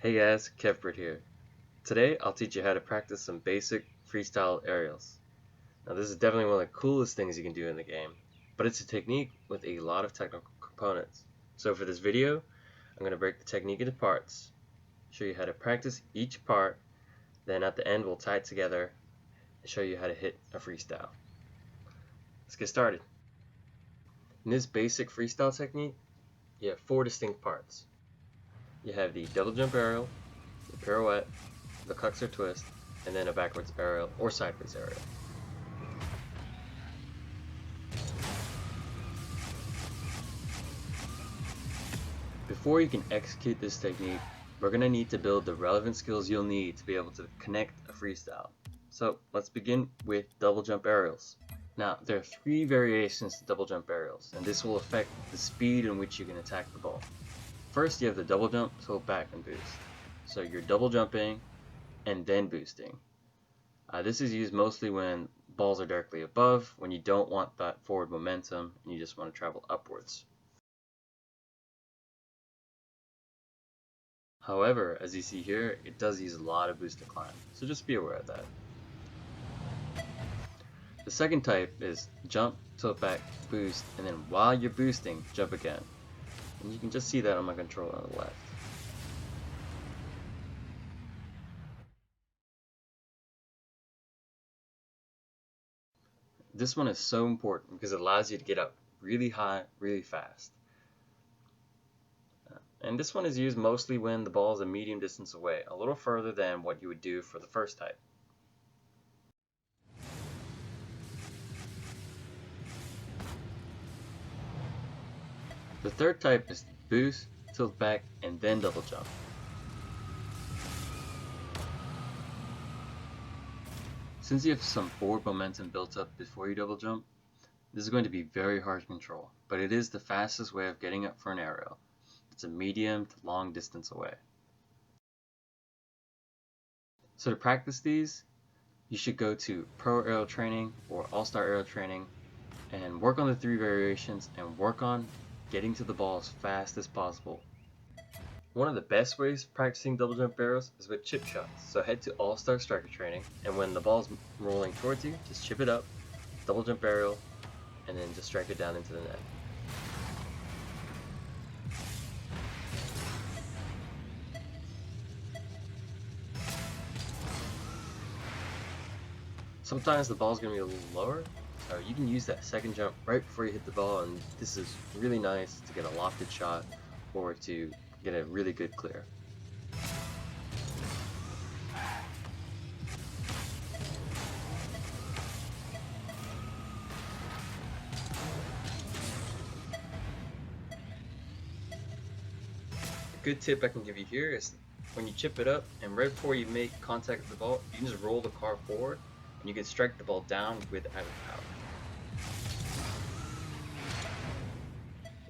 Hey guys, Kevpert here. Today I'll teach you how to practice some basic freestyle aerials. Now this is definitely one of the coolest things you can do in the game, but it's a technique with a lot of technical components. So for this video, I'm going to break the technique into parts, show you how to practice each part, then at the end we'll tie it together and show you how to hit a freestyle. Let's get started. In this basic freestyle technique, you have 4 distinct parts. You have the double jump aerial, the pirouette, the Kuxir Twist, and then a backwards aerial or sideways aerial. Before you can execute this technique, we're going to need to build the relevant skills you'll need to be able to connect a freestyle. So let's begin with double jump aerials. Now there are 3 variations to double jump aerials, and this will affect the speed in which you can attack the ball. First you have the double jump, tilt back, and boost. So you're double jumping and then boosting. This is used mostly when balls are directly above, when you don't want that forward momentum and you just want to travel upwards. However, as you see here, it does use a lot of boost to climb, so just be aware of that. The second type is jump, tilt back, boost, and then while you're boosting, jump again. And you can just see that on my controller on the left. This one is so important because it allows you to get up really high, really fast. And this one is used mostly when the ball is a medium distance away, a little further than what you would do for the first type. The third type is boost, tilt back, and then double jump. Since you have some forward momentum built up before you double jump, this is going to be very hard to control, but it is the fastest way of getting up for an aerial. It's a medium to long distance away. So to practice these, you should go to Pro Aerial Training or All-Star Aerial Training and work on the 3 variations and work on getting to the ball as fast as possible. One of the best ways of practicing double jump aerials is with chip shots. So head to All-Star Striker Training, and when the ball's rolling towards you, just chip it up, double jump aerial, and then just strike it down into the net. Sometimes the ball's going to be a little lower, so you can use that second jump right before you hit the ball, and this is really nice to get a lofted shot or to get a really good clear. A good tip I can give you here is when you chip it up and right before you make contact with the ball, you can just roll the car forward and you can strike the ball down without power.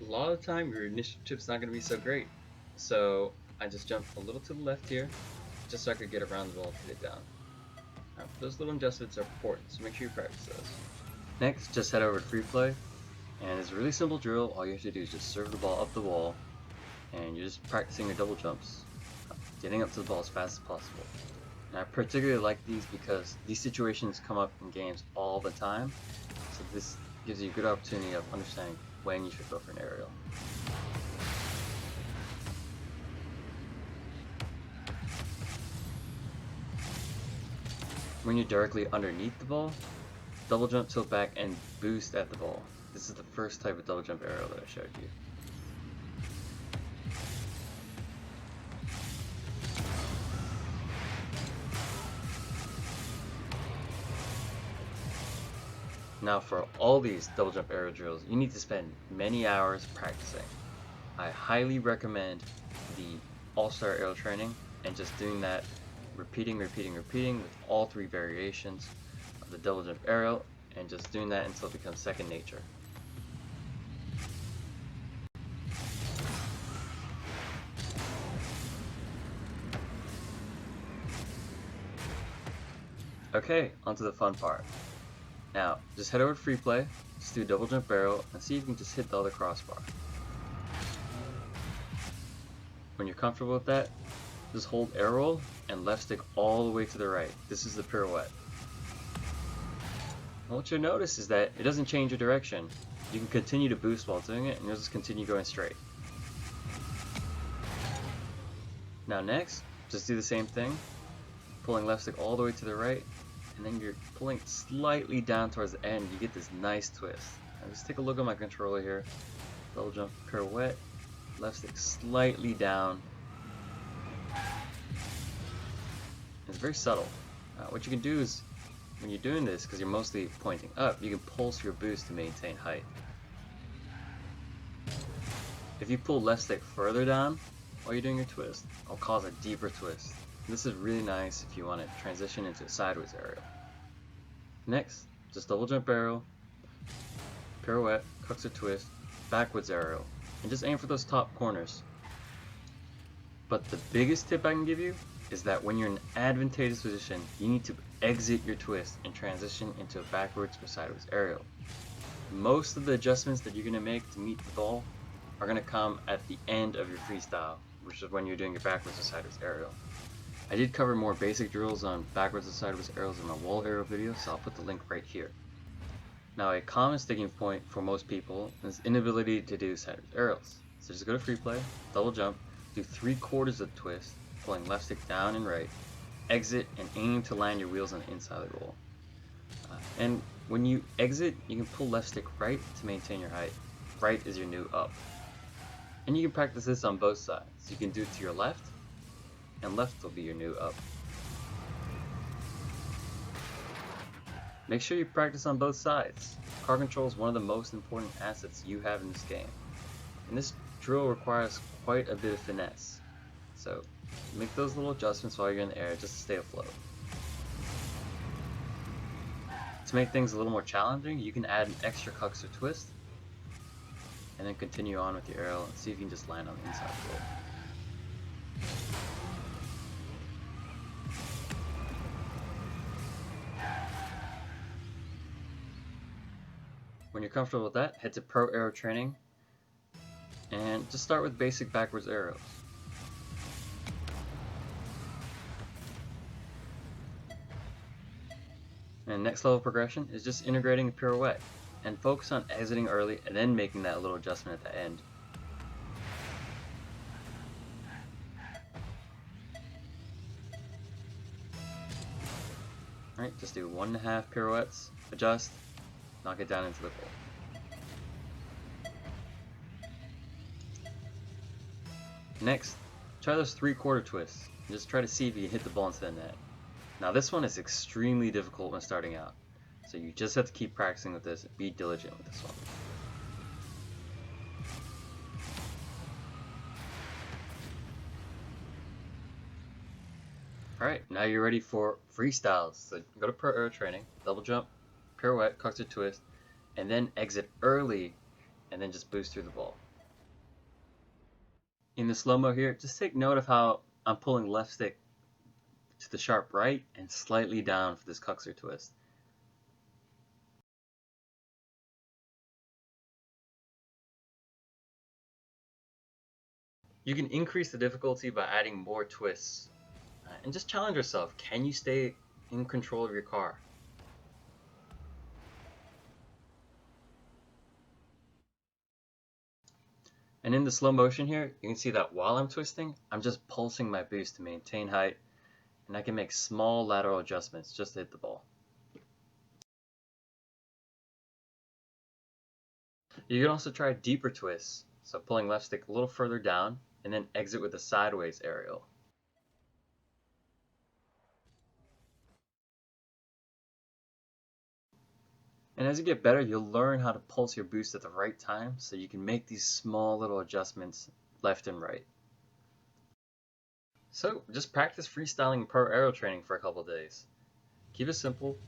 A lot of the time your initial chip's not going to be so great, so I just jumped a little to the left here just so I could get around the ball and hit it down. Now, those little adjustments are important, so make sure you practice those. Next, just head over to Free Play, and it's a really simple drill. All you have to do is just serve the ball up the wall, and you're just practicing your double jumps, getting up to the ball as fast as possible. And I particularly like these because these situations come up in games all the time, so this gives you a good opportunity of understanding when you should go for an aerial. When you're directly underneath the ball, double jump, tilt back, and boost at the ball. This is the first type of double jump aerial that I showed you. Now for all these double jump aerial drills, you need to spend many hours practicing. I highly recommend the All-Star Aerial Training and just doing that, repeating with all 3 variations of the double jump aerial, and just doing that until it becomes second nature. Okay, onto the fun part. Now, just head over to Free Play, just do double jump aerial, and see if you can just hit the other crossbar. When you're comfortable with that, Just hold arrow and left stick all the way to the right. This is the pirouette. And what you'll notice is that it doesn't change your direction. You can continue to boost while doing it, and you'll just continue going straight. Now next, just do the same thing, pulling left stick all the way to the right, and then you're pulling slightly down towards the end. You get this nice twist. Now just take a look at my controller here. Double jump, pirouette, left stick slightly down. It's very subtle. What you can do is, when you're doing this, because you're mostly pointing up, you can pulse your boost to maintain height. If you pull left stick further down while you're doing your twist, it'll cause a deeper twist. This is really nice if you want to transition into a sideways aerial. Next, just double jump arrow, pirouette, Kuxir Twist, backwards aerial, and just aim for those top corners. But the biggest tip I can give you is that when you're in an advantageous position, you need to exit your twist and transition into a backwards or sideways aerial. Most of the adjustments that you're going to make to meet the ball are going to come at the end of your freestyle, which is when you're doing your backwards or sideways aerial. I did cover more basic drills on backwards and sideways aerials in my wall aerial video, so I'll put the link right here. Now, a common sticking point for most people is inability to do sideways aerials. So just go to free play, double jump, do 3/4 of the twist, pulling left stick down and right, exit and aim to land your wheels on the inside of the roll. And when you exit, you can pull left stick right to maintain your height. Right is your new up. And you can practice this on both sides. You can do it to your left, and left will be your new up. Make sure you practice on both sides. Car control is one of the most important assets you have in this game. And this drill requires quite a bit of finesse. So make those little adjustments while you're in the air just to stay afloat. To make things a little more challenging, you can add an extra Kuxir Twist and then continue on with your aerial and see if you can just land on the inside of the roll. When you're comfortable with that, head to Pro Aero Training and just start with basic backwards aerials. And next level progression is just integrating a pirouette and focus on exiting early and then making that little adjustment at the end. Alright, just do 1.5 pirouettes, adjust, knock it down into the bowl. Next, try those 3/4 twists and just try to see if you can hit the ball into the net. Now this one is extremely difficult when starting out, so you just have to keep practicing with this and be diligent with this one. Alright, now you're ready for freestyles. So go to Pro Aero Training, double jump, pirouette, Kuxir Twist, and then exit early and then just boost through the ball. In the slow-mo here, just take note of how I'm pulling left stick to the sharp right and slightly down for this Kuxir Twist. You can increase the difficulty by adding more twists. And just challenge yourself, can you stay in control of your car? And in the slow motion here, you can see that while I'm twisting, I'm just pulsing my boost to maintain height, and I can make small lateral adjustments just to hit the ball. You can also try deeper twists, so pulling left stick a little further down, and then exit with a sideways aerial. And as you get better, you'll learn how to pulse your boost at the right time so you can make these small little adjustments left and right. So just practice freestyling Pro Aero Training for a couple days. Keep it simple.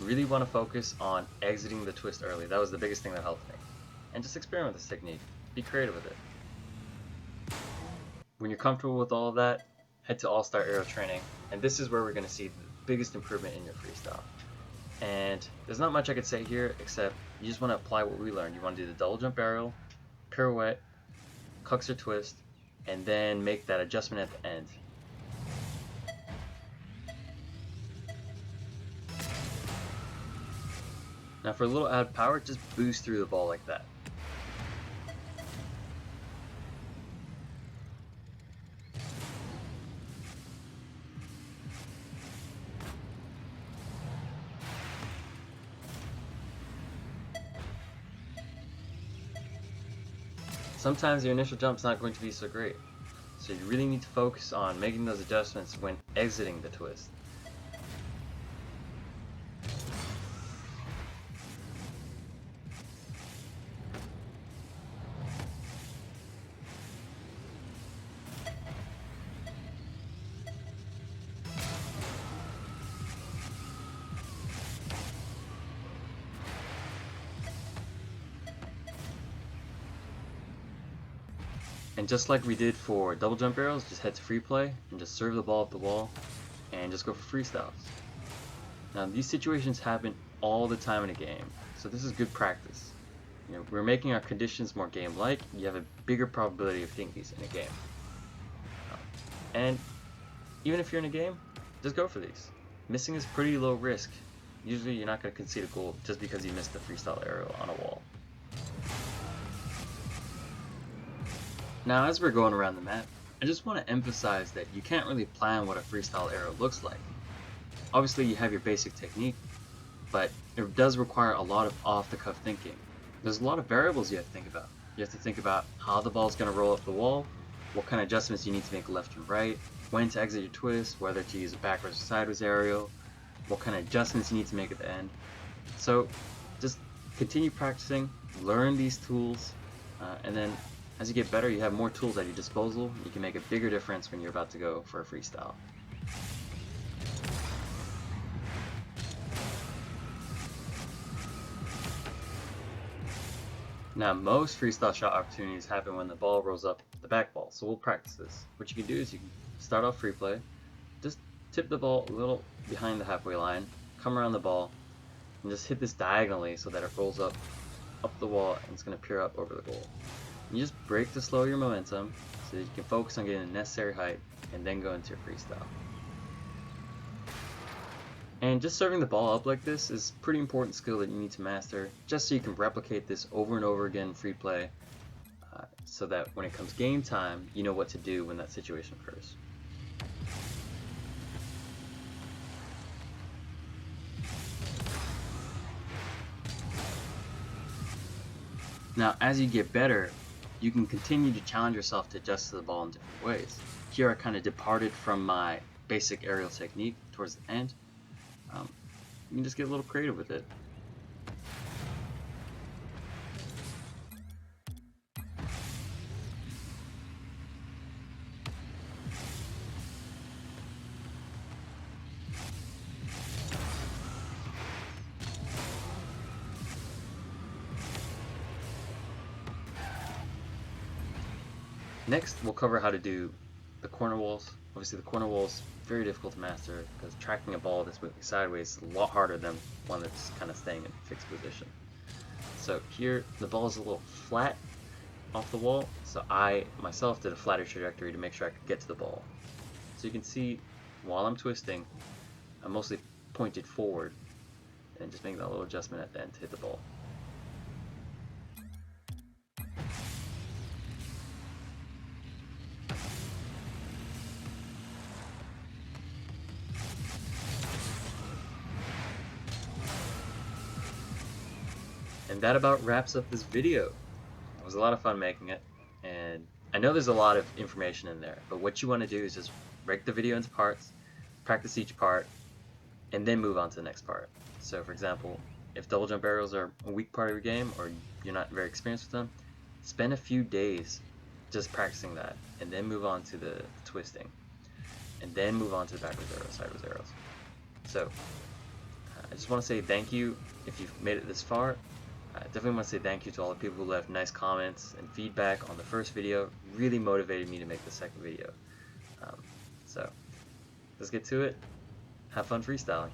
Really want to focus on exiting the twist early. That was the biggest thing that helped me. And just experiment with this technique. Be creative with it. When you're comfortable with all of that, head to All-Star Aero Training. And this is where we're going to see the biggest improvement in your freestyle. And there's not much I could say here except you just want to apply what we learned. You want to do the double jump aerial, pirouette, Kuxir Twist, and then make that adjustment at the end. Now for a little added power, just boost through the ball like that. Sometimes your initial jump's not going to be so great, so you really need to focus on making those adjustments when exiting the twist. And just like we did for double jump arrows, just head to free play and just serve the ball up the wall and just go for freestyles. Now these situations happen all the time in a game, so this is good practice. We're making our conditions more game-like. You have a bigger probability of hitting these in a game. And even if you're in a game, just go for these. Missing is pretty low risk. Usually you're not going to concede a goal just because you missed the freestyle arrow on a wall. Now as we're going around the map, I just want to emphasize that you can't really plan what a freestyle arrow looks like. Obviously you have your basic technique, but it does require a lot of off-the-cuff thinking. There's a lot of variables you have to think about. You have to think about how the ball is going to roll up the wall, what kind of adjustments you need to make left and right, when to exit your twist, whether to use a backwards or sideways aerial, what kind of adjustments you need to make at the end. So just continue practicing, learn these tools, and then as you get better, you have more tools at your disposal. You can make a bigger difference when you're about to go for a freestyle. Now, most freestyle shot opportunities happen when the ball rolls up the back ball, so we'll practice this. What you can do is you can start off free play, just tip the ball a little behind the halfway line, come around the ball, and just hit this diagonally so that it rolls up the wall and it's going to peer up over the goal. You just break to slow your momentum so that you can focus on getting the necessary height and then go into your freestyle. And just serving the ball up like this is a pretty important skill that you need to master just so you can replicate this over and over again in free play so that when it comes game time, you know what to do when that situation occurs. Now, as you get better, you can continue to challenge yourself to adjust to the ball in different ways. Here I kind of departed from my basic aerial technique towards the end. You can just get a little creative with it. Next, we'll cover how to do the corner walls. Obviously, the corner wall is very difficult to master because tracking a ball that's moving sideways is a lot harder than one that's kind of staying in a fixed position. So here, the ball is a little flat off the wall, so I myself did a flatter trajectory to make sure I could get to the ball. So you can see, while I'm twisting, I'm mostly pointed forward and just making that little adjustment at the end to hit the ball. And that about wraps up this video. It was a lot of fun making it, and I know there's a lot of information in there, but what you want to do is just break the video into parts, practice each part, and then move on to the next part. So for example, if double jump aerials are a weak part of your game, or you're not very experienced with them, spend a few days just practicing that, and then move on to the twisting, and then move on to the backwards arrows, sideways arrows. So I just want to say thank you if you've made it this far. I definitely want to say thank you to all the people who left nice comments and feedback on the first video. It really motivated me to make the second video. So let's get to it. Have fun freestyling.